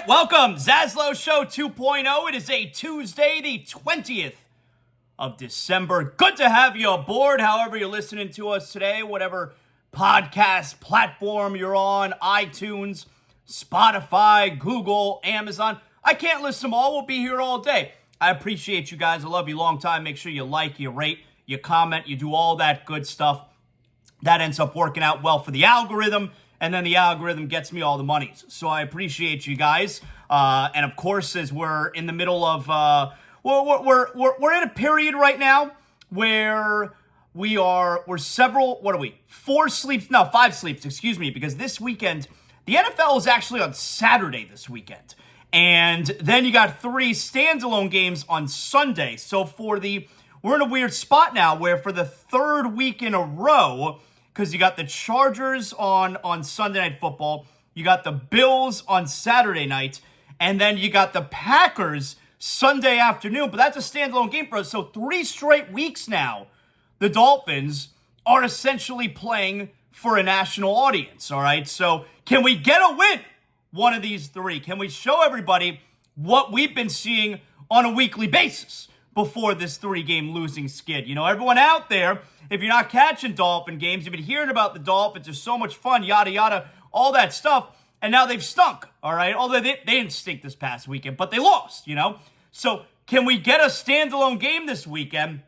right, welcome. ZASLOW Show 2.0. It is a Tuesday, the 20th of December. Good to have you aboard, however you're listening to us today, whatever podcast platform you're on, iTunes, Spotify, Google, Amazon. I can't list them all. We'll be here all day. I appreciate you guys. I love you long time. Make sure you like, you rate, you comment, you do all that good stuff. That ends up working out well for the algorithm, and then the algorithm gets me all the monies. So I appreciate you guys. And of course, as we're in the middle of, we're in a period right now where we're several, 5 sleeps, excuse me, because this weekend, the NFL is actually on Saturday this weekend. And then you got 3 standalone games on Sunday. So we're in a weird spot now where for the 3rd week in a row, because you got the Chargers on Sunday Night Football, you got the Bills on Saturday night, and then you got the Packers Sunday afternoon. But that's a standalone game for us. So 3 straight weeks now, the Dolphins are essentially playing for a national audience, all right? So can we get a win one of these 3? Can we show everybody what we've been seeing on a weekly basis before this 3-game losing skid? You know, everyone out there, if you're not catching Dolphin games, you've been hearing about the Dolphins, it's so much fun, yada, yada, all that stuff, and now they've stunk, all right? Although they didn't stink this past weekend, but they lost, you know? So can we get a standalone game this weekend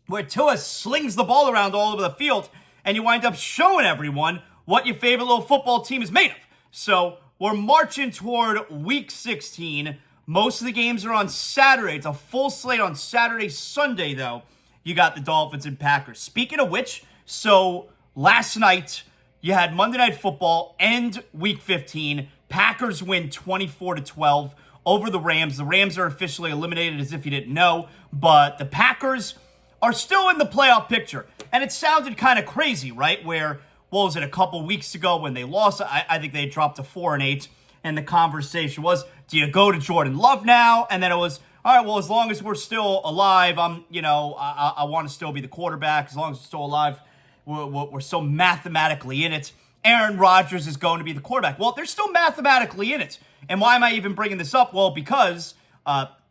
where Tua slings the ball around all over the field and you wind up showing everyone what your favorite little football team is made of? So we're marching toward Week 16. Most of the games are on Saturday. It's a full slate on Saturday. Sunday, though, you got the Dolphins and Packers. Speaking of which, so last night you had Monday Night Football end Week 15. Packers win 24-12 over the Rams. The Rams are officially eliminated, as if you didn't know, but the Packers are still in the playoff picture. And it sounded kind of crazy, right? Where, what was it, a couple weeks ago when they lost? I think they dropped to 4-8. And the conversation was, do you go to Jordan Love now? And then it was, all right, well, as long as we're still alive, I want to still be the quarterback. As long as we're still alive, we're still mathematically in it. Aaron Rodgers is going to be the quarterback. Well, they're still mathematically in it. And why am I even bringing this up? Well, because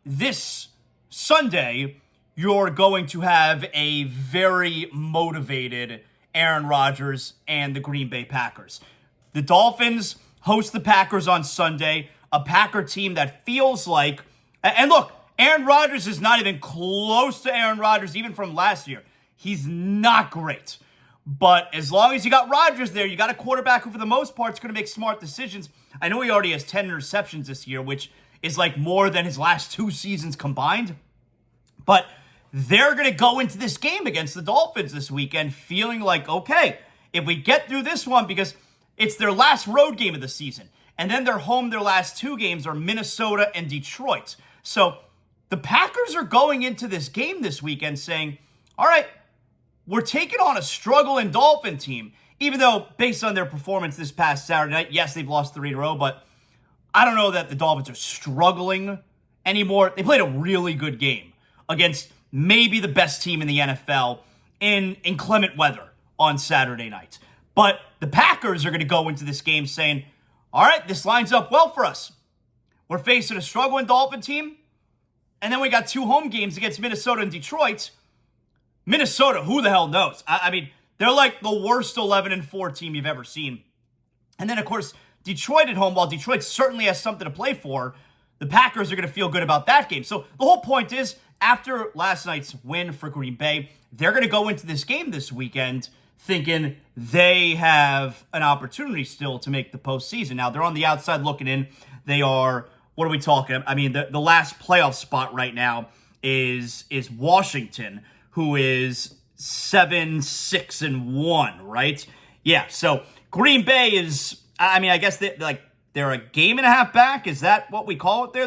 this Sunday, you're going to have a very motivated Aaron Rodgers and the Green Bay Packers. The Dolphins host the Packers on Sunday, a Packer team that feels like, and look, Aaron Rodgers is not even close to Aaron Rodgers, even from last year. He's not great. But as long as you got Rodgers there, you got a quarterback who for the most part is going to make smart decisions. I know he already has 10 interceptions this year, which is like more than his last 2 seasons combined. But they're going to go into this game against the Dolphins this weekend feeling like, okay, if we get through this one, because it's their last road game of the season. And then they're home, their last 2 games are Minnesota and Detroit. So the Packers are going into this game this weekend saying, all right, we're taking on a struggling Dolphin team. Even though, based on their performance this past Saturday night, yes, they've lost 3 in a row, but I don't know that the Dolphins are struggling anymore. They played a really good game against maybe the best team in the NFL in inclement weather on Saturday night. But the Packers are going to go into this game saying, all right, this lines up well for us. We're facing a struggling Dolphin team, and then we got 2 home games against Minnesota and Detroit. Minnesota, who the hell knows? I mean, they're like the worst 11-4 team you've ever seen. And then, of course, Detroit at home, while Detroit certainly has something to play for, the Packers are going to feel good about that game. So the whole point is, after last night's win for Green Bay, they're going to go into this game this weekend thinking they have an opportunity still to make the postseason. Now, they're on the outside looking in. They are, what are we talking about? I mean, the last playoff spot right now is Washington, who is 7-6-1, right? Yeah, so Green Bay is, I mean, I guess they're a game and a half back. Is that what we call it there?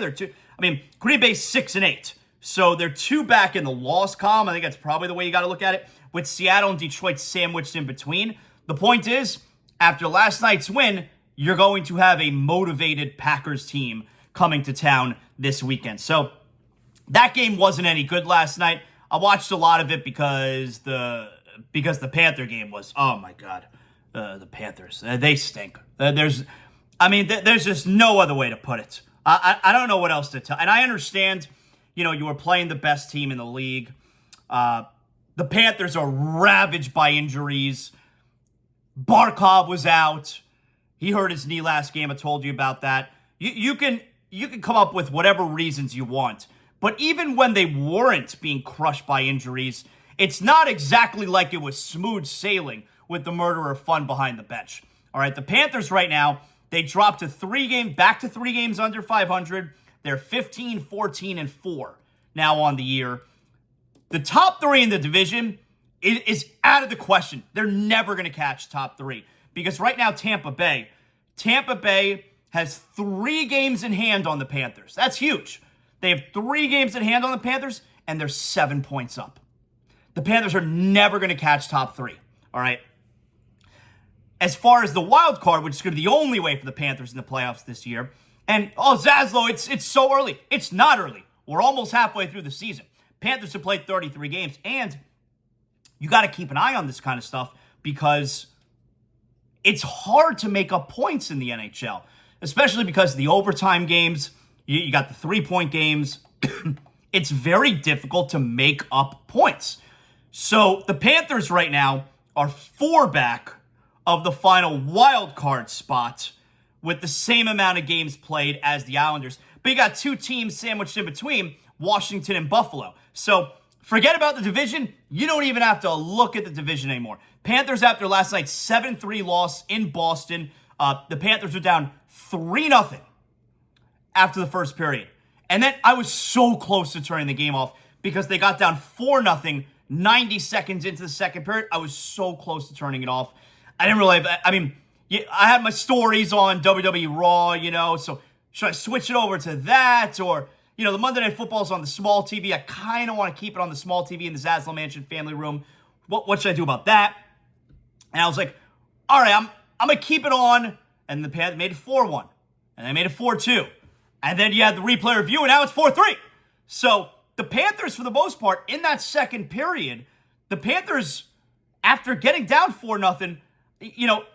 Green Bay's 6-8. So they're 2 back in the loss column. I think that's probably the way you got to look at it, with Seattle and Detroit sandwiched in between. The point is, after last night's win, you're going to have a motivated Packers team coming to town this weekend. So that game wasn't any good last night. I watched a lot of it because the Panther game was, oh my God, the Panthers, they stink. I mean, there's just no other way to put it. I don't know what else to tell. And I understand, you were playing the best team in the league. The Panthers are ravaged by injuries. Barkov was out. He hurt his knee last game. I told you about that. You can come up with whatever reasons you want. But even when they weren't being crushed by injuries, it's not exactly like it was smooth sailing with the murderer fun behind the bench. All right, the Panthers right now, they dropped to back to 3 games under 500. They're 15, 14, and 4 now on the year. The top 3 in the division is out of the question. They're never going to catch top 3 because right now Tampa Bay has 3 games in hand on the Panthers. That's huge. They have 3 games in hand on the Panthers, and they're 7 points up. The Panthers are never going to catch top 3, all right? As far as the wild card, which is going to be the only way for the Panthers in the playoffs this year, and, Zaslow, it's so early. It's not early. We're almost halfway through the season. Panthers have played 33 games, and you got to keep an eye on this kind of stuff because it's hard to make up points in the NHL, especially because of the overtime games. You got the 3-point games. It's very difficult to make up points. So the Panthers right now are 4 back of the final wild card spot with the same amount of games played as the Islanders. But you got 2 teams sandwiched in between, Washington and Buffalo. So forget about the division. You don't even have to look at the division anymore. Panthers, after last night's 7-3 loss in Boston, the Panthers were down 3-0 after the first period. And then I was so close to turning the game off because they got down 4-0 90 seconds into the second period. I was so close to turning it off. I didn't realize, I had my stories on WWE Raw, so should I switch it over to that? Or, the Monday Night Football's on the small TV. I kind of want to keep it on the small TV in the Zaslow Mansion family room. What should I do about that? And I was like, all right, I'm going to keep it on. And the Panthers made it 4-1. And they made it 4-2. And then you had the replay review, and now it's 4-3. So the Panthers, for the most part, in that second period, the Panthers, after getting down 4-0,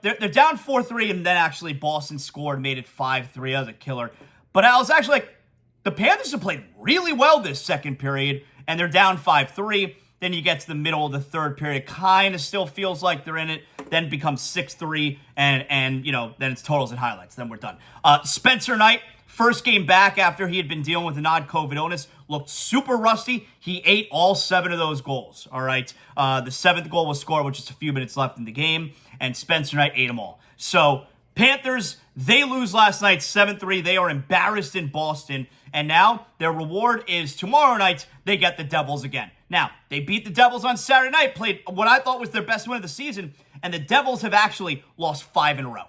they're down 4-3, and then actually Boston scored, made it 5-3. That was a killer. But I was actually like, the Panthers have played really well this second period, and they're down 5-3. Then you get to the middle of the third period, kind of still feels like they're in it. Then it becomes 6-3, and then it's totals and highlights. Then we're done. Spencer Knight, first game back after he had been dealing with an odd COVID illness, looked super rusty. He ate all 7 of those goals, all right? The 7th goal was scored with just a few minutes left in the game, and Spencer Knight ate them all. So Panthers, they lose last night 7-3. They are embarrassed in Boston, and now their reward is tomorrow night they get the Devils again. Now, they beat the Devils on Saturday night, played what I thought was their best win of the season, and the Devils have actually lost 5 in a row.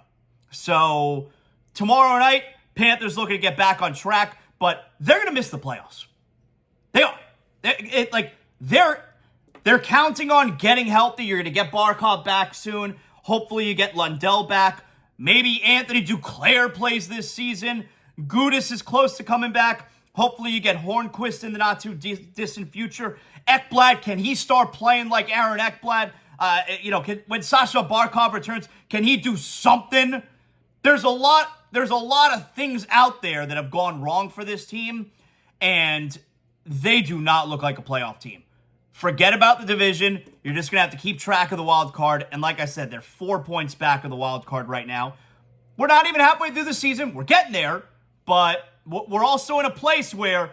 So tomorrow night, Panthers looking to get back on track, but they're going to miss the playoffs. They are. They're counting on getting healthy. You're going to get Barkov back soon. Hopefully you get Lundell back. Maybe Anthony Duclair plays this season. Gudis is close to coming back. Hopefully you get Hornquist in the not-too-distant future. Ekblad, can he start playing like Aaron Ekblad? When Sasha Barkov returns, can he do something? There's a lot of things out there that have gone wrong for this team, and they do not look like a playoff team. Forget about the division. You're just going to have to keep track of the wild card. And like I said, they're 4 points back of the wild card right now. We're not even halfway through the season. We're getting there, but we're also in a place where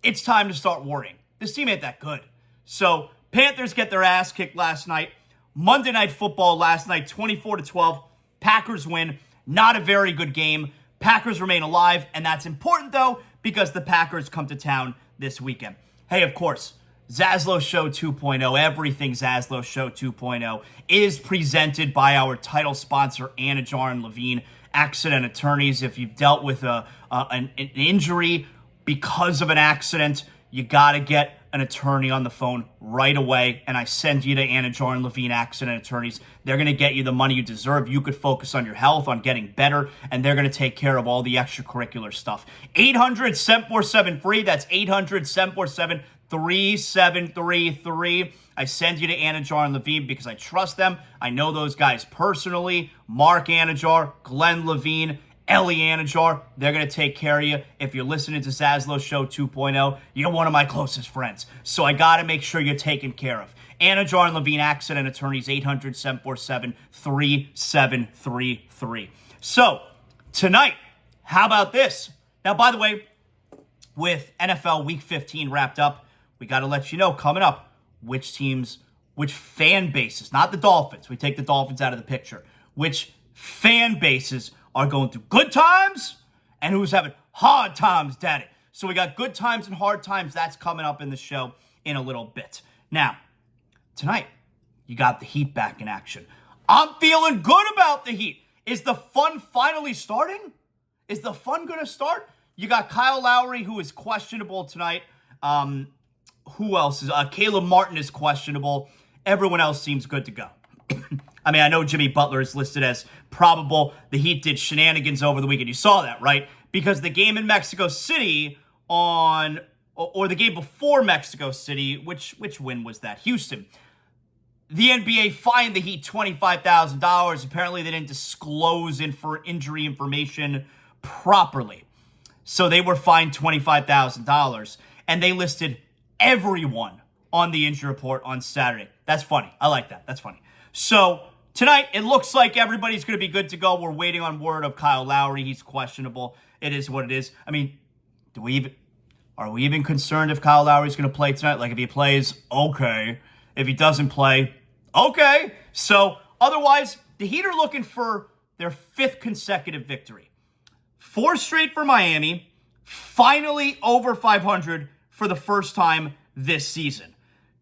it's time to start worrying. This team ain't that good. So Panthers get their ass kicked last night. Monday Night Football last night, 24-12. Packers win. Not a very good game. Packers remain alive, and that's important, though, because the Packers come to town this weekend. Hey, of course, ZASLOW Show 2.0, everything ZASLOW Show 2.0, is presented by our title sponsor, Anidjar and Levine, accident attorneys. If you've dealt with an injury because of an accident, you got to get an attorney on the phone right away, and I send you to Anidjar and Levine Accident Attorneys. They're going to get you the money you deserve. You could focus on your health, on getting better, and they're going to take care of all the extracurricular stuff. 800-747-FREE. That's 800-747-3733. I send you to Anidjar and Levine because I trust them. I know those guys personally. Mark Anidjar, Glenn Levine, Ellie Anidjar, they're going to take care of you. If you're listening to ZASLOW Show 2.0, you're one of my closest friends. So I got to make sure you're taken care of. Anidjar and Levine Accident Attorneys, 800-747-3733. So, tonight, how about this? Now, by the way, with NFL Week 15 wrapped up, we got to let you know coming up which teams, which fan bases, not the Dolphins. We take the Dolphins out of the picture. Which fan bases are going through good times and who's having hard times, daddy. So we got good times and hard times. That's coming up in the show in a little bit. Now, tonight, you got the Heat back in action. I'm feeling good about the Heat. Is the fun finally starting? Is the fun going to start? You got Kyle Lowry, who is questionable tonight. Who else is? Caleb Martin is questionable. Everyone else seems good to go. I mean, I know Jimmy Butler is listed as probable. The Heat did shenanigans over the weekend. You saw that, right? Because the game in Mexico City or the game before Mexico City, which win was that? Houston. The NBA fined the Heat $25,000. Apparently, they didn't disclose injury information properly. So they were fined $25,000. And they listed everyone on the injury report on Saturday. That's funny. I like that. That's funny. So tonight, it looks like everybody's going to be good to go. We're waiting on word of Kyle Lowry. He's questionable. It is what it is. I mean, are we even concerned if Kyle Lowry's going to play tonight? Like, if he plays, okay. If he doesn't play, okay. So otherwise, the Heat are looking for their 5th consecutive victory. 4 straight for Miami. Finally over 500 for the first time this season.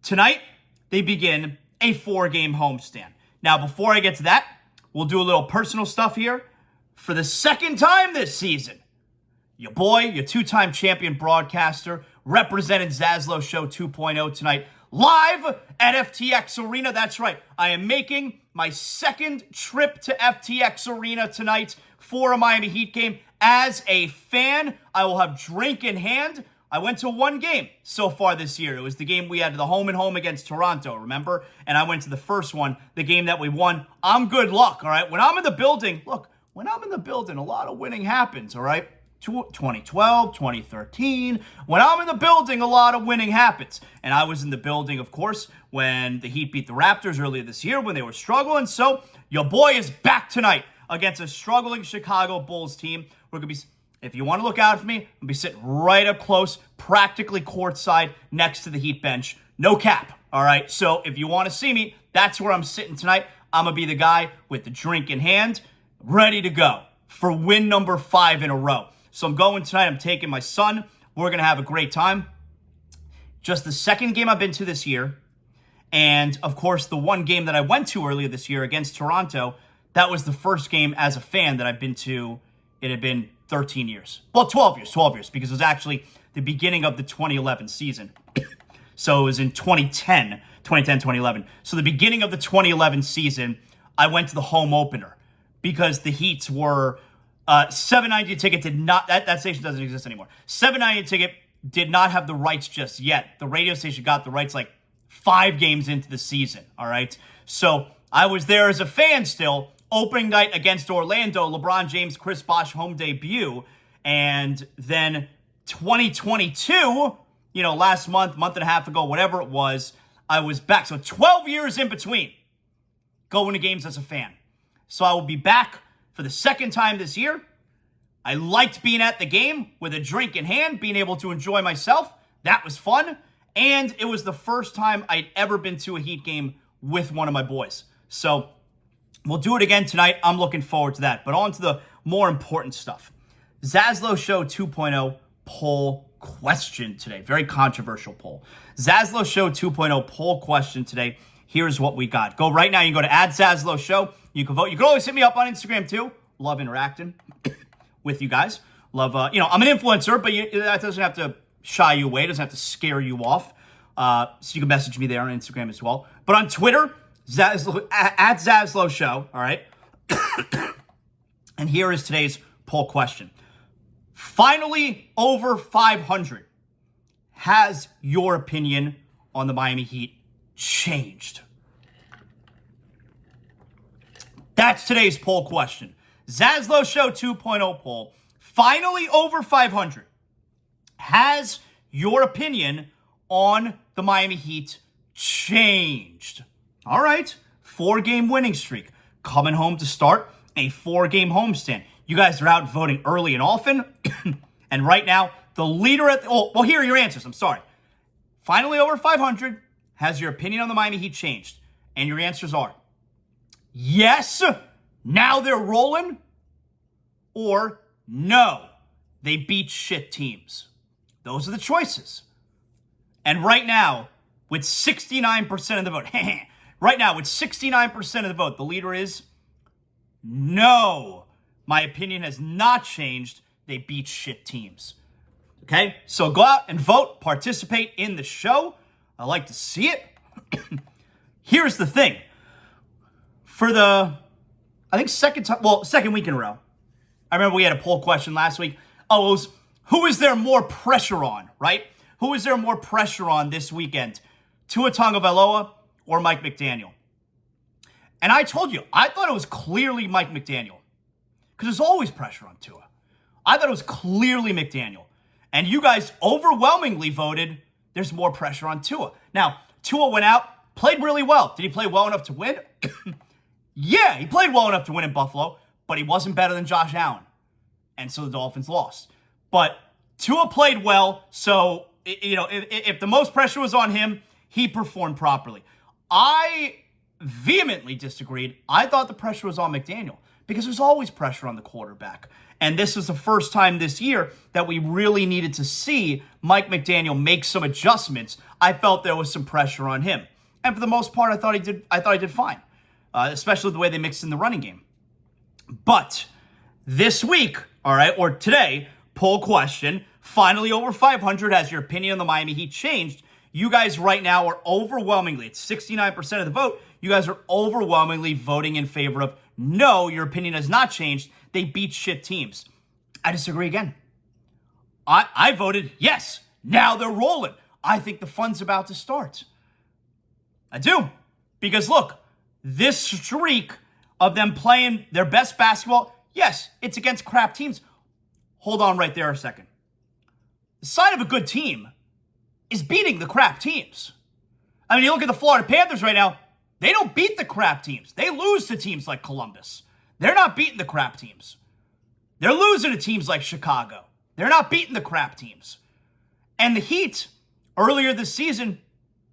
Tonight, they begin a 4-game homestand. Now, before I get to that, we'll do a little personal stuff here. For the second time this season, your boy, your 2-time champion broadcaster, represented ZASLOW Show 2.0 tonight, live at FTX Arena. That's right. I am making my 2nd trip to FTX Arena tonight for a Miami Heat game. As a fan, I will have drink in hand. I went to 1 game so far this year. It was the game we had the home and home against Toronto, remember? And I went to the first one, the game that we won. I'm good luck, all right? When I'm in the building, look, when I'm in the building, a lot of winning happens, all right? 2012, 2013. When I'm in the building, a lot of winning happens. And I was in the building, of course, when the Heat beat the Raptors earlier this year when they were struggling. So your boy is back tonight against a struggling Chicago Bulls team. We're going to be... If you want to look out for me, I'm going to be sitting right up close, practically courtside next to the Heat bench. No cap, all right? So if you want to see me, that's where I'm sitting tonight. I'm going to be the guy with the drink in hand, ready to go for win number 5 in a row. So I'm going tonight. I'm taking my son. We're going to have a great time. Just the 2nd game I've been to this year. And, of course, the 1 game that I went to earlier this year against Toronto, that was the first game as a fan that I've been to. It had been 13 years. Well, 12 years, because it was actually the beginning of the 2011 season. So it was in 2011. So the beginning of the 2011 season, I went to the home opener because the Heats were $7.90 a ticket did not, that station doesn't exist anymore. $7.90 a ticket did not have the rights just yet. The radio station got the rights like 5 games into the season, all right? So I was there as a fan still. Opening night against Orlando, LeBron James, Chris Bosh home debut. And then 2022, last month and a half ago, whatever it was, I was back. So 12 years in between going to games as a fan. So I will be back for the 2nd time this year. I liked being at the game with a drink in hand, being able to enjoy myself. That was fun. And it was the first time I'd ever been to a Heat game with one of my boys. So we'll do it again tonight. I'm looking forward to that. But on to the more important stuff. ZASLOW Show 2.0 poll question today. Very controversial poll. ZASLOW Show 2.0 poll question today. Here's what we got. Go right now. You can go to @ZASLOW Show. You can vote. You can always hit me up on Instagram too. Love interacting with you guys. Love, I'm an influencer, but that doesn't have to shy you away. It doesn't have to scare you off. So you can message me there on Instagram as well. But on Twitter, @ZASLOW Show, all right? And here is today's poll question. Finally over 500. Has your opinion on the Miami Heat changed? That's today's poll question. ZASLOW Show 2.0 poll. Finally over 500. Has your opinion on the Miami Heat changed? All right. 4-game winning streak. Coming home to start a 4-game homestand. You guys are out voting early and often. And right now, the leader at well, here are your answers. I'm sorry. Finally over 500. Has your opinion on the Miami Heat changed? And your answers are yes, now they're rolling, or no, they beat shit teams. Those are the choices. And right now, with 69% of the vote, right now, with 69% of the vote, the leader is no. My opinion has not changed. They beat shit teams. Okay? So go out and vote, participate in the show. I like to see it. Here's the thing. For the, I think second week in a row. I remember we had a poll question last week. Oh, it was, who is there more pressure on, right? Who is there more pressure on this weekend? Tua Tagovailoa or Mike McDaniel? And I told you, I thought it was clearly Mike McDaniel. Because there's always pressure on Tua. I thought it was clearly McDaniel. And you guys overwhelmingly voted there's more pressure on Tua. Now, Tua went out, played really well. Did he play well enough to win? Yeah, he played well enough to win in Buffalo, but he wasn't better than Josh Allen. And so the Dolphins lost. But Tua played well, so, you know, if the most pressure was on him, he performed properly. I vehemently disagreed. I thought the pressure was on McDaniel because there's always pressure on the quarterback. And this was the first time this year that we really needed to see Mike McDaniel make some adjustments. I felt there was some pressure on him. And for the most part, I thought he did fine, especially the way they mixed in the running game. But this week, all right, or today, poll question, finally over 500, has your opinion on the Miami Heat changed? You guys right now are overwhelmingly, it's 69% of the vote, you guys are overwhelmingly voting in favor of no, your opinion has not changed. They beat shit teams. I disagree again. I voted yes. Now they're rolling. I think the fun's about to start. I do. Because look, this streak of them playing their best basketball, yes, it's against crap teams. Hold on right there a second. The sign of a good team is beating the crap teams. I mean, you look at the Florida Panthers right now, they don't beat the crap teams. They lose to teams like Columbus. They're not beating the crap teams. They're losing to teams like Chicago. They're not beating the crap teams. And the Heat, earlier this season,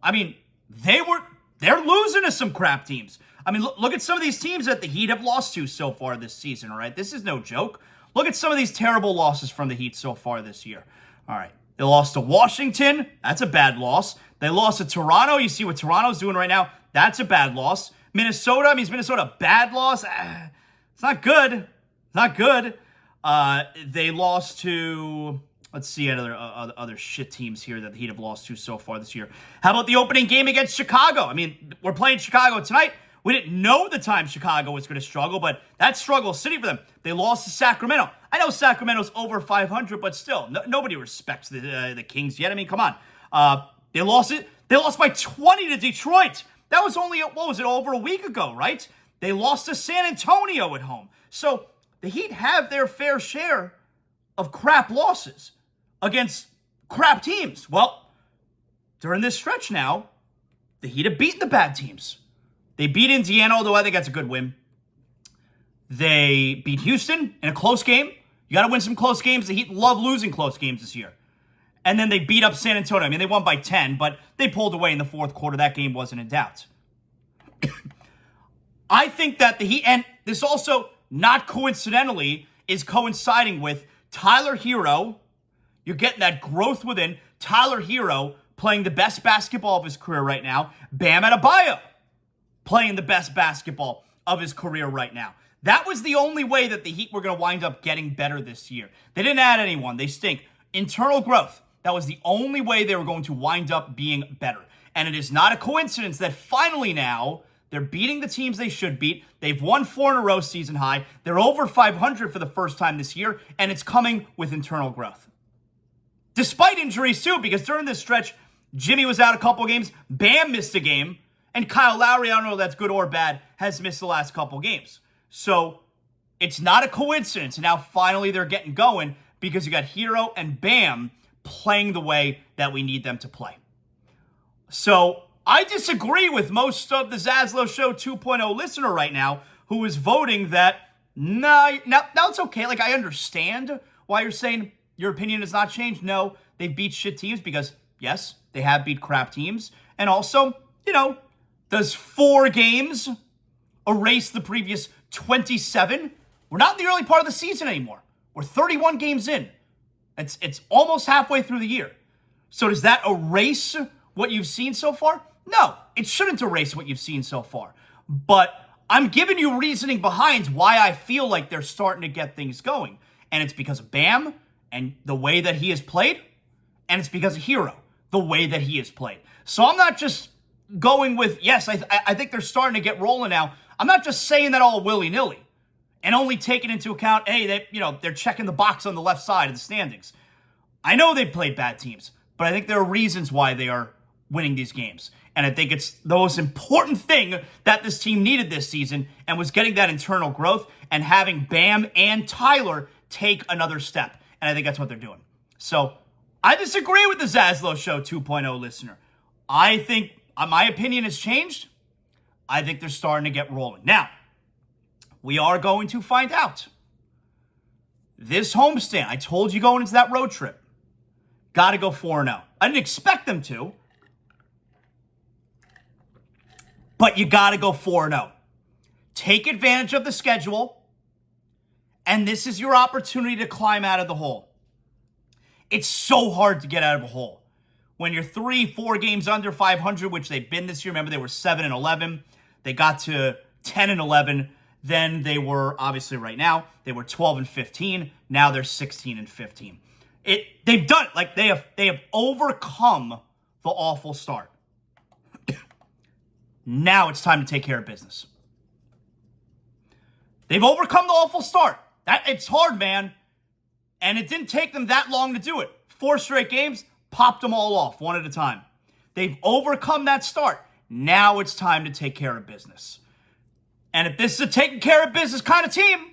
I mean, they're losing to some crap teams. I mean, look at some of these teams that the Heat have lost to so far this season, all right? This is no joke. Look at some of these terrible losses from the Heat so far this year. All right. They lost to Washington. That's a bad loss. They lost to Toronto. You see what Toronto's doing right now. That's a bad loss. Minnesota, I mean, is Minnesota a bad loss? It's not good. It's not good. They lost to, let's see, other shit teams here that the Heat have lost to so far this year. How about the opening game against Chicago? I mean, we're playing Chicago tonight. We didn't know the time Chicago was going to struggle, but that's struggle city for them. They lost to Sacramento. I know Sacramento's over 500, but still, nobody respects the Kings yet. I mean, come on. They lost it. They lost by 20 to Detroit. That was only, what was it, over a week ago, right? They lost to San Antonio at home. So the Heat have their fair share of crap losses against crap teams. Well, during this stretch now, the Heat have beaten the bad teams. They beat Indiana, although I think that's a good win. They beat Houston in a close game. You got to win some close games. The Heat love losing close games this year. And then they beat up San Antonio. I mean, they won by 10, but they pulled away in the fourth quarter. That game wasn't in doubt. I think that the Heat, and this also, not coincidentally, is coinciding with Tyler Hero. You're getting that growth within Tyler Hero playing the best basketball of his career right now. Bam Adebayo playing the best basketball of his career right now. That was the only way that the Heat were going to wind up getting better this year. They didn't add anyone. They stink. Internal growth. That was the only way they were going to wind up being better. And it is not a coincidence that finally now they're beating the teams they should beat. They've won 4 in a row season high. They're over 500 for the first time this year, and it's coming with internal growth. Despite injuries too, because during this stretch, Jimmy was out a couple games, Bam missed a game, and Kyle Lowry, I don't know if that's good or bad, has missed the last couple games. So it's not a coincidence. And now finally they're getting going because you got Hero and Bam playing the way that we need them to play. So I disagree with most of the ZASLOW Show 2.0 listener right now who is voting that, no, it's okay. Like, I understand why you're saying your opinion has not changed. No, they beat shit teams because, yes, they have beat crap teams. And also, does 4 games erase the previous 27? We're not in the early part of the season anymore. We're 31 games in. It's almost halfway through the year. So does that erase what you've seen so far? No, it shouldn't erase what you've seen so far. But I'm giving you reasoning behind why I feel like they're starting to get things going. And it's because of Bam and the way that he has played. And it's because of Hero, the way that he has played. So I'm not just going with, yes, I think they're starting to get rolling now. I'm not just saying that all willy-nilly and only taking into account, hey, they're checking the box on the left side of the standings. I know they played bad teams, but I think there are reasons why they are winning these games. And I think it's the most important thing that this team needed this season and was getting that internal growth and having Bam and Tyler take another step. And I think that's what they're doing. So I disagree with the ZASLOW Show 2.0 listener. I think my opinion has changed. I think they're starting to get rolling. Now, we are going to find out. This homestand, I told you going into that road trip, got to go 4-0. I didn't expect them to, but you got to go 4-0. Take advantage of the schedule, and this is your opportunity to climb out of the hole. It's so hard to get out of a hole. When you're 3-4 games under 500, which they've been this year, remember they were 7-11. They got to 10-11. Then they were, obviously right now, they were 12-15. Now they're 16-15. They've done it. Like, they have overcome the awful start. Now it's time to take care of business. They've overcome the awful start. It's hard, man. And it didn't take them that long to do it. 4 straight games, popped them all off one at a time. They've overcome that start. Now it's time to take care of business. And if this is a taking care of business kind of team,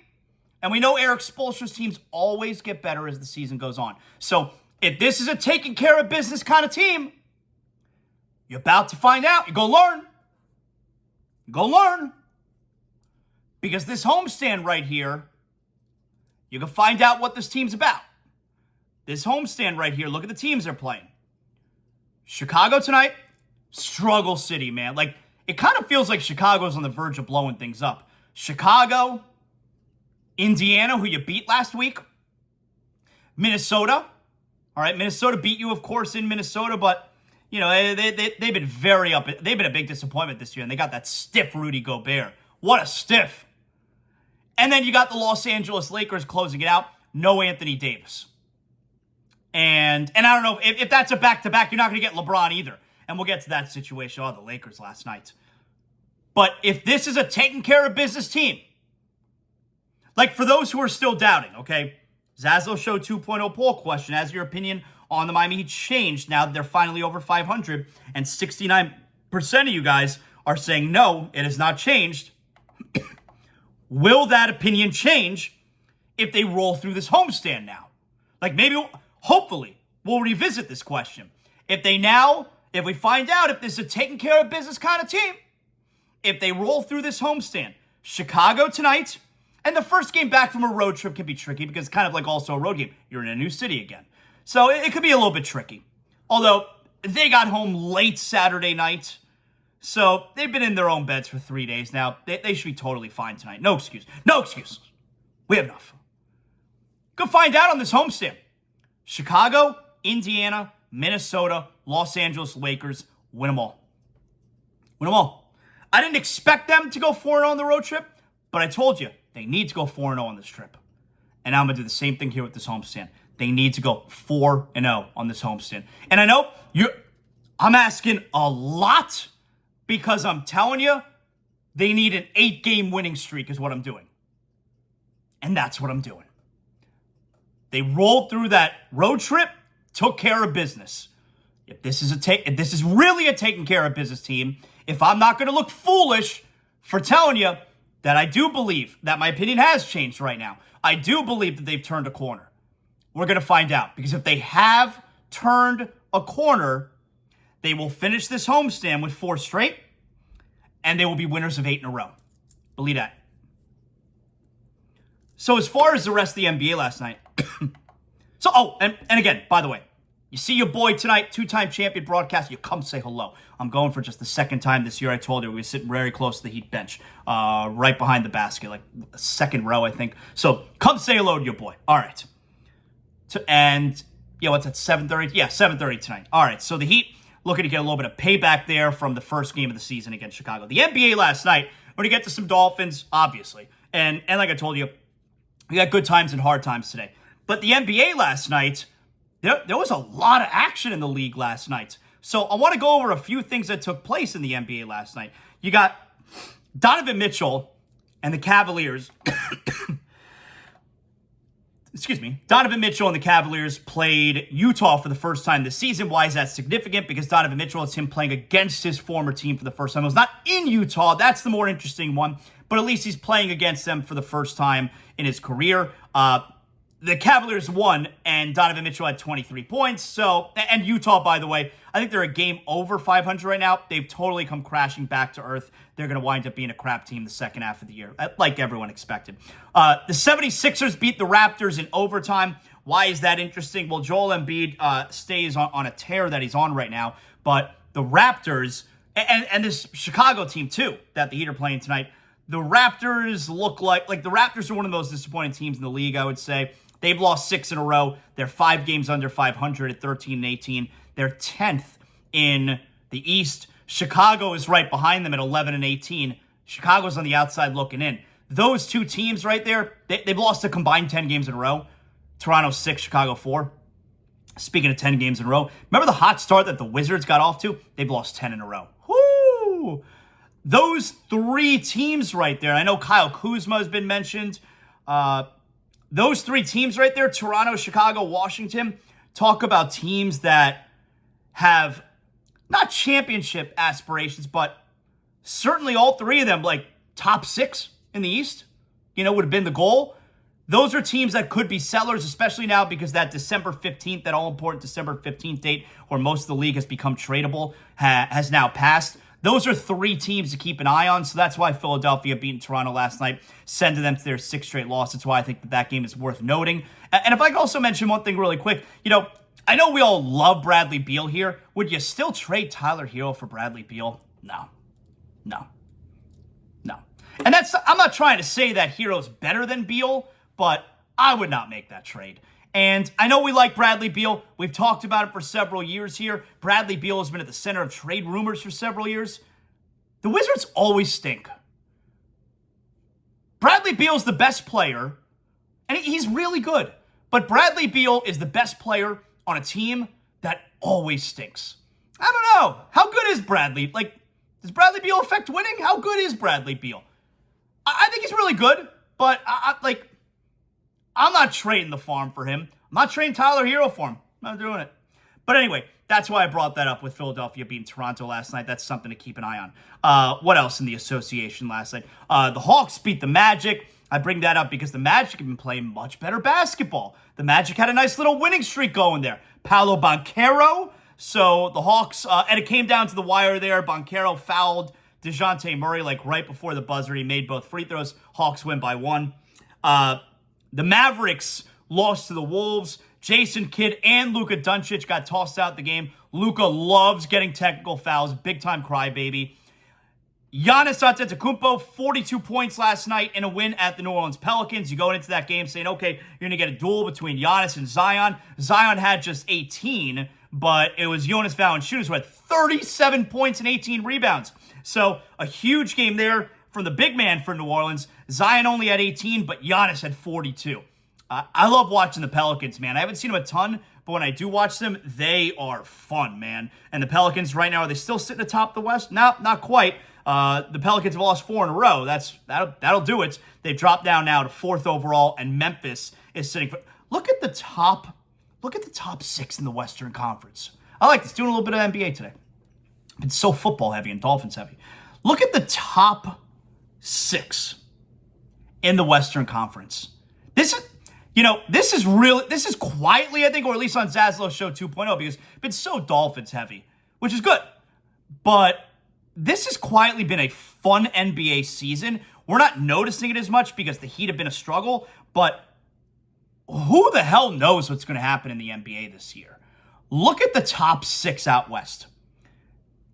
and we know Eric Spoelstra's teams always get better as the season goes on. So if this is a taking care of business kind of team, you're about to find out. You go learn. Go learn. Because this homestand right here, you can find out what this team's about. This homestand right here, look at the teams they're playing. Chicago tonight, struggle city, man. Like, it kind of feels like Chicago's on the verge of blowing things up. Chicago, Indiana, who you beat last week. Minnesota. All right, Minnesota beat you, of course, in Minnesota, but, they've been very up. They've been a big disappointment this year, and they got that stiff Rudy Gobert. What a stiff. And then you got the Los Angeles Lakers closing it out. No Anthony Davis. And I don't know, if that's a back-to-back, you're not going to get LeBron either. And we'll get to that situation. Oh, the Lakers last night. But if this is a taking care of business team, like for those who are still doubting, okay, ZASLOW Show 2.0 poll question, has your opinion on the Miami Heat changed now that they're finally over 500? And 69% of you guys are saying no, it has not changed. Will that opinion change if they roll through this homestand now? Like maybe, hopefully, we'll revisit this question. If we find out if this is a taking care of business kind of team, if they roll through this homestand, Chicago tonight, and the first game back from a road trip can be tricky because it's kind of like also a road game. You're in a new city again. So it could be a little bit tricky. Although they got home late Saturday night, so they've been in their own beds for 3 days now. They should be totally fine tonight. No excuse. No excuses. We have enough. Go find out on this homestand. Chicago, Indiana, Minnesota, Los Angeles Lakers, win them all. Win them all. I didn't expect them to go 4-0 on the road trip, but I told you, they need to go 4-0 on this trip. And I'm going to do the same thing here with this homestand. They need to go 4-0 on this homestand. And I know I'm asking a lot because I'm telling you, they need an 8-game winning streak is what I'm doing. And that's what I'm doing. They rolled through that road trip, took care of business. If this is really a taking care of business team, if I'm not going to look foolish for telling you that I do believe that my opinion has changed right now. I do believe that they've turned a corner. We're going to find out, because if they have turned a corner, they will finish this homestand with 4 straight, and they will be winners of 8 in a row. Believe that. So as far as the rest of the NBA last night, and again, by the way, you see your boy tonight, 2-time champion broadcaster, you come say hello. I'm going for just the second time this year. I told you we were sitting very close to the Heat bench, right behind the basket, like second row, I think. So come say hello to your boy. All right. What's at 7:30? Yeah, 7:30 tonight. All right, so the Heat looking to get a little bit of payback there from the first game of the season against Chicago. The NBA last night, we're going to get to some Dolphins, obviously. And like I told you, we got good times and hard times today. But the NBA last night, there was a lot of action in the league last night. So I want to go over a few things that took place in the NBA last night. You got Donovan Mitchell and the Cavaliers. Donovan Mitchell and the Cavaliers played Utah for the first time this season. Why is that significant? Because Donovan Mitchell, it's him playing against his former team for the first time. It was not in Utah. That's the more interesting one. But at least he's playing against them for the first time in his career. The Cavaliers won, and Donovan Mitchell had 23 points. And Utah, by the way, I think they're a game over 500 right now. They've totally come crashing back to earth. They're going to wind up being a crap team the second half of the year, like everyone expected. The 76ers beat the Raptors in overtime. Why is that interesting? Well, Joel Embiid stays on a tear that he's on right now. But the Raptors, and this Chicago team, too, that the Heat are playing tonight, the Raptors look like the Raptors are one of those disappointing teams in the league, I would say. They've lost 6 in a row. They're 5 games under 500 at 13-18. They're 10th in the East. Chicago is right behind them at 11-18. Chicago's on the outside looking in. Those two teams right there, they've lost a combined 10 games in a row. Toronto 6, Chicago 4. Speaking of 10 games in a row, remember the hot start that the Wizards got off to? They've lost 10 in a row. Woo! Those 3 teams right there, I know Kyle Kuzma has been mentioned. Those 3 teams right there, Toronto, Chicago, Washington, talk about teams that have not championship aspirations, but certainly all 3 of them, like top 6 in the East, would have been the goal. Those are teams that could be sellers, especially now because that December 15th, that all-important December 15th date where most of the league has become tradable, has now passed. Those are 3 teams to keep an eye on, so that's why Philadelphia beating Toronto last night, sending them to their 6th straight loss. That's why I think that game is worth noting. And if I could also mention one thing really quick, I know we all love Bradley Beal here. Would you still trade Tyler Hero for Bradley Beal? No. And I'm not trying to say that Hero's better than Beal, but I would not make that trade. And I know we like Bradley Beal. We've talked about it for several years here. Bradley Beal has been at the center of trade rumors for several years. The Wizards always stink. Bradley Beal's the best player, and he's really good. But Bradley Beal is the best player on a team that always stinks. I don't know. How good is Bradley? Does Bradley Beal affect winning? How good is Bradley Beal? I think he's really good, but I'm not trading the farm for him. I'm not trading Tyler Hero for him. I'm not doing it. But anyway, that's why I brought that up with Philadelphia beating Toronto last night. That's something to keep an eye on. What else in the association last night? The Hawks beat the Magic. I bring that up because the Magic have been playing much better basketball. The Magic had a nice little winning streak going there. Paolo Banchero. So the Hawks, and it came down to the wire there. Banchero fouled DeJounte Murray right before the buzzer. He made both free throws. Hawks win by 1. The Mavericks lost to the Wolves. Jason Kidd and Luka Doncic got tossed out the game. Luka loves getting technical fouls. Big-time crybaby. Giannis Antetokounmpo, 42 points last night in a win at the New Orleans Pelicans. You go into that game saying, okay, you're going to get a duel between Giannis and Zion. Zion had just 18, but it was Jonas Valanciunas who had 37 points and 18 rebounds. So a huge game there from the big man for New Orleans. Zion only had 18, but Giannis had 42. I love watching the Pelicans, man. I haven't seen them a ton, but when I do watch them, they are fun, man. And the Pelicans right now, are they still sitting atop the West? No, not quite. The Pelicans have lost 4 in a row. That'll do it. They've dropped down now to 4th overall, and Memphis is sitting. Look at the top 6 in the Western Conference. I like this. Doing a little bit of NBA today. It's so football heavy and Dolphins heavy. Look at the top 6 in the Western Conference. This is quietly, I think, or at least on ZASLOW Show 2.0, because it's been so Dolphins heavy, which is good. But this has quietly been a fun NBA season. We're not noticing it as much because the Heat have been a struggle, but who the hell knows what's going to happen in the NBA this year? Look at the top 6 out west.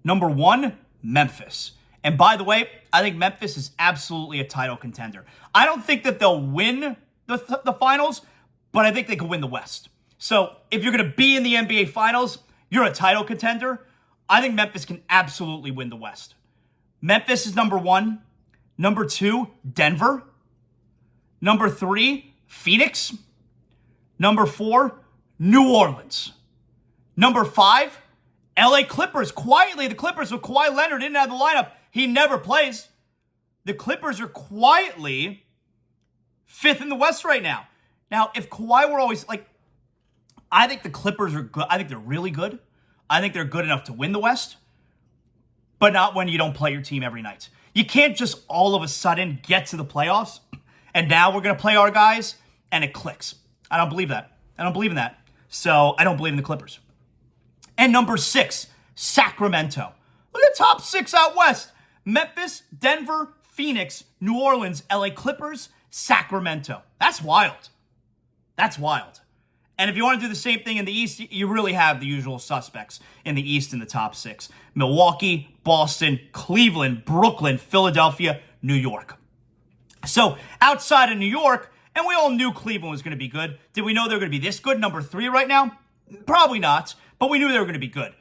Number 1, Memphis. And by the way, I think Memphis is absolutely a title contender. I don't think that they'll win the finals, but I think they could win the West. So if you're going to be in the NBA Finals, you're a title contender. I think Memphis can absolutely win the West. Memphis is number 1. Number 2, Denver. Number 3, Phoenix. Number 4, New Orleans. Number 5, LA Clippers. Quietly, the Clippers with Kawhi Leonard didn't have the lineup. He never plays. The Clippers are quietly 5th in the West right now. Now, if Kawhi were always I think the Clippers are good. I think they're really good. I think they're good enough to win the West, but not when you don't play your team every night. You can't just all of a sudden get to the playoffs and now we're going to play our guys and it clicks. I don't believe that. I don't believe in that. So I don't believe in the Clippers. And number 6, Sacramento. Look at the top 6 out west. Memphis, Denver, Phoenix, New Orleans, LA Clippers, Sacramento. That's wild. That's wild. And if you want to do the same thing in the East, you really have the usual suspects in the East in the top 6. Milwaukee, Boston, Cleveland, Brooklyn, Philadelphia, New York. So outside of New York, and we all knew Cleveland was going to be good. Did we know they were going to be this good, number 3 right now? Probably not, but we knew they were going to be good.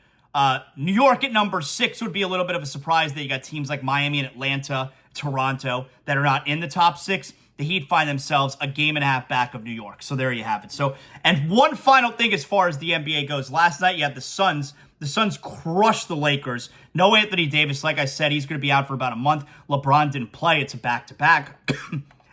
New York at number 6 would be a little bit of a surprise that you got teams like Miami and Atlanta, Toronto that are not in the top 6. The Heat find themselves a game and a half back of New York. So there you have it. So, and one final thing as far as the NBA goes. Last night you had the Suns. The Suns crushed the Lakers. No Anthony Davis. Like I said, he's going to be out for about a month. LeBron didn't play. It's a back-to-back.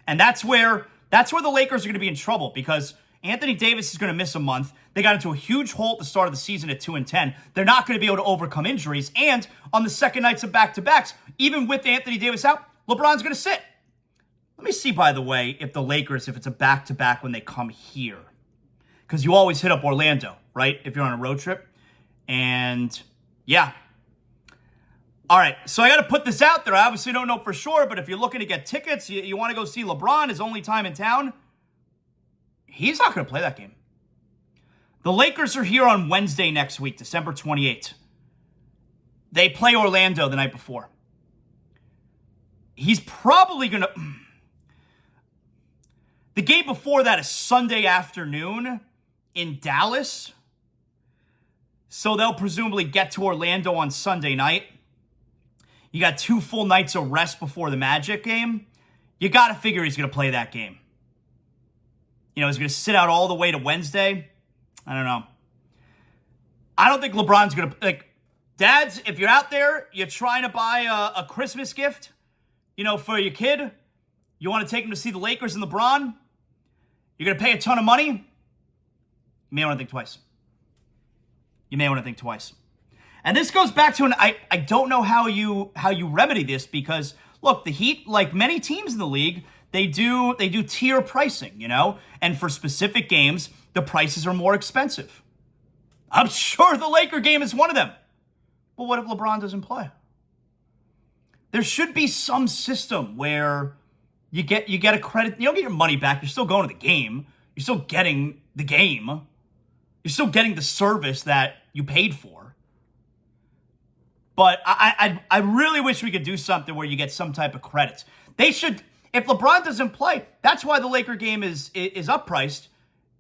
And that's where the Lakers are going to be in trouble because Anthony Davis is going to miss a month. They got into a huge hole at the start of the season at 2-10. They're not going to be able to overcome injuries. And on the second nights of back-to-backs, even with Anthony Davis out, LeBron's going to sit. Let me see, by the way, if the Lakers, if it's a back-to-back when they come here. Because you always hit up Orlando, right? If you're on a road trip. And, yeah. All right, so I got to put this out there. I obviously don't know for sure, but if you're looking to get tickets, you want to go see LeBron, his only time in town, he's not going to play that game. The Lakers are here on Wednesday next week, December 28th. They play Orlando the night before. He's probably going to... The game before that is Sunday afternoon in Dallas. So they'll presumably get to Orlando on Sunday night. You got 2 full nights of rest before the Magic game. You got to figure he's going to play that game. You know, he's going to sit out all the way to Wednesday. I don't know. I don't think LeBron's going to... Dads, if you're out there, you're trying to buy a Christmas gift, for your kid. You want to take him to see the Lakers and LeBron. You're going to pay a ton of money. You may want to think twice. And this goes back to I don't know how you remedy this because look, the Heat, like many teams in the league, they do tier pricing, and for specific games, the prices are more expensive. I'm sure the Laker game is one of them. But what if LeBron doesn't play? There should be some system where you get a credit. You don't get your money back. You're still going to the game. You're still getting the game. You're still getting the service that you paid for. But I really wish we could do something where you get some type of credit. They should, if LeBron doesn't play, that's why the Laker game is uppriced.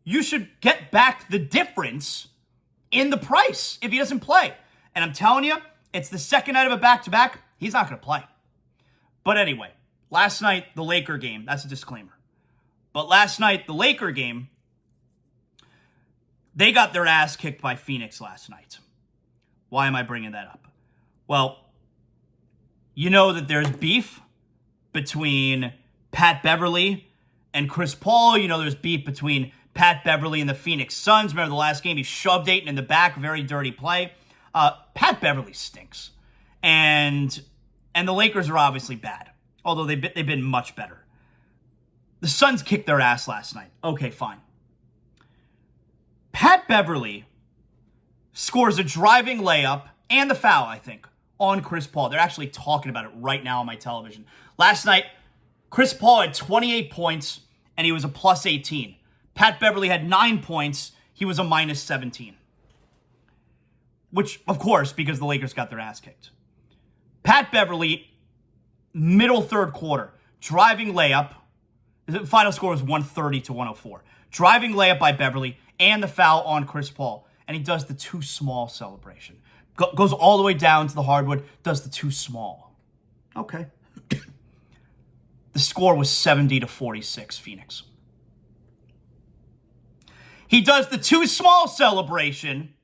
You should get back the difference in the price if he doesn't play. And I'm telling you, it's the second night of a back-to-back. He's not going to play. But anyway, last night, the Laker game, that's a disclaimer. But last night, the Laker game, they got their ass kicked by Phoenix last night. Why am I bringing that up? Well, you know that there's beef between Pat Beverly and Chris Paul. You know there's beef between Pat Beverly and the Phoenix Suns. Remember the last game? He shoved Ayton in the back. Very dirty play. Pat Beverly stinks. And the Lakers are obviously bad. Although they've been much better. The Suns kicked their ass last night. Okay, fine. Pat Beverly scores a driving layup and the foul, I think, on Chris Paul. They're actually talking about it right now on my television. Last night, Chris Paul had 28 points, and he was a plus 18. Pat Beverly had 9 points. He was a minus 17. Which, of course, because the Lakers got their ass kicked. Pat Beverly, middle third quarter, driving layup. The final score was 130-104. Driving layup by Beverly and the foul on Chris Paul. And he does the too small celebration. Goes all the way down to the hardwood, does the too small. Okay. The score was 70-46, Phoenix. He does the too small celebration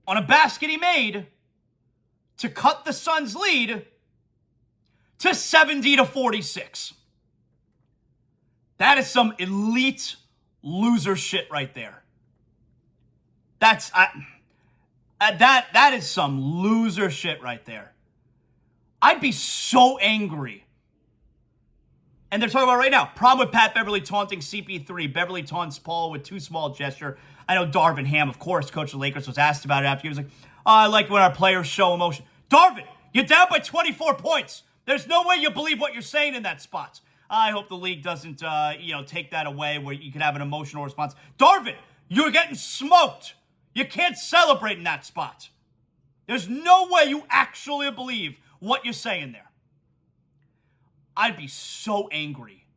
on a basket he made to cut the Suns' lead to 70-46. That is some elite loser shit right there. That is some loser shit right there. I'd be so angry. And they're talking about right now, problem with Pat Beverly taunting CP3. Beverly taunts Paul with too small gesture. I know Darvin Ham, of course, coach of the Lakers, was asked about it after. He was like, I like when our players show emotion. Darvin, you're down by 24 points. There's no way you believe what you're saying in that spot. I hope the league doesn't, take that away where you can have an emotional response. Darvin, you're getting smoked. You can't celebrate in that spot. There's no way you actually believe what you're saying there. I'd be so angry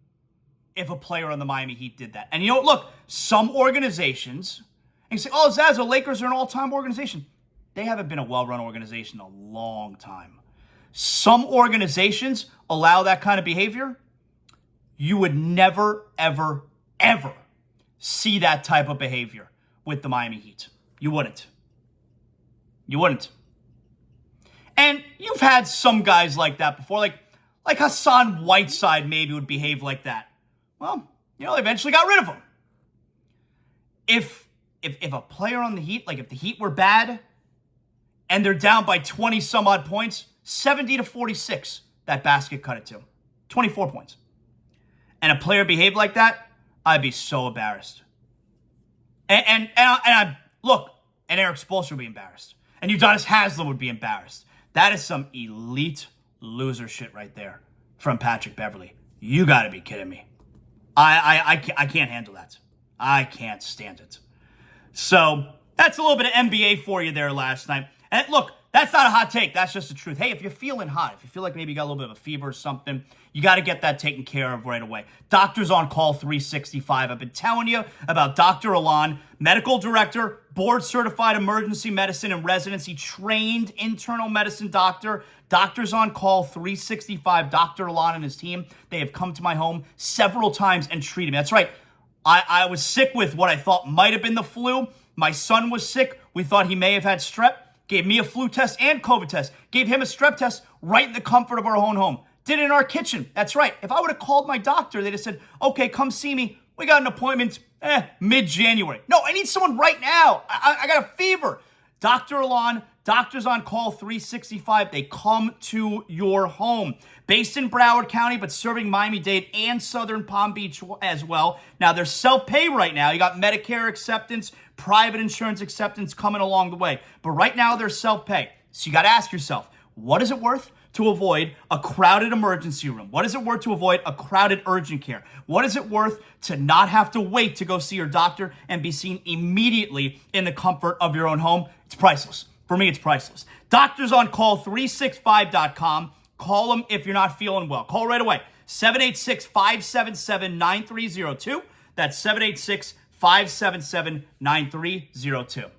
if a player on the Miami Heat did that. And look, some organizations, and you say, ZASLOW, Lakers are an all-time organization. They haven't been a well-run organization in a long time. Some organizations allow that kind of behavior. You would never, ever, ever see that type of behavior with the Miami Heat. You wouldn't. You wouldn't. And you've had some guys like that before, like Hassan Whiteside maybe would behave like that. Well, they eventually got rid of him. If a player on the Heat, like if the Heat were bad and they're down by 20 some odd points, 70-46, that basket cut it to 24 points. And a player behaved like that, I'd be so embarrassed. And Eric Spoelstra would be embarrassed. And Udonis Haslem would be embarrassed. That is some elite loser shit right there from Patrick Beverly. You got to be kidding me. I can't handle that. I can't stand it. So that's a little bit of NBA for you there last night. And look, that's not a hot take. That's just the truth. Hey, if you're feeling hot, if you feel like maybe you got a little bit of a fever or something, you got to get that taken care of right away. Doctors on Call 365. I've been telling you about Dr. Alon, medical director, board-certified emergency medicine and residency, trained internal medicine doctor. Doctors on Call 365. Dr. Alon and his team, they have come to my home several times and treated me. That's right. I was sick with what I thought might have been the flu. My son was sick. We thought he may have had strep. Gave me a flu test and COVID test. Gave him a strep test right in the comfort of our own home. Did it in our kitchen. That's right. If I would have called my doctor, they'd have said, okay, come see me. We got an appointment mid-January. No, I need someone right now. I got a fever. Dr. Alon, Doctors on Call 365. They come to your home. Based in Broward County, but serving Miami-Dade and Southern Palm Beach as well. Now, they're self-pay right now. You got Medicare acceptance, private insurance acceptance coming along the way. But right now, they're self-pay. So you got to ask yourself, what is it worth to avoid a crowded emergency room? What is it worth to avoid a crowded urgent care? What is it worth to not have to wait to go see your doctor and be seen immediately in the comfort of your own home? It's priceless. For me, it's priceless. DoctorsOnCall365.com. Call them if you're not feeling well. Call right away. 786-577-9302. That's 786-577-9302.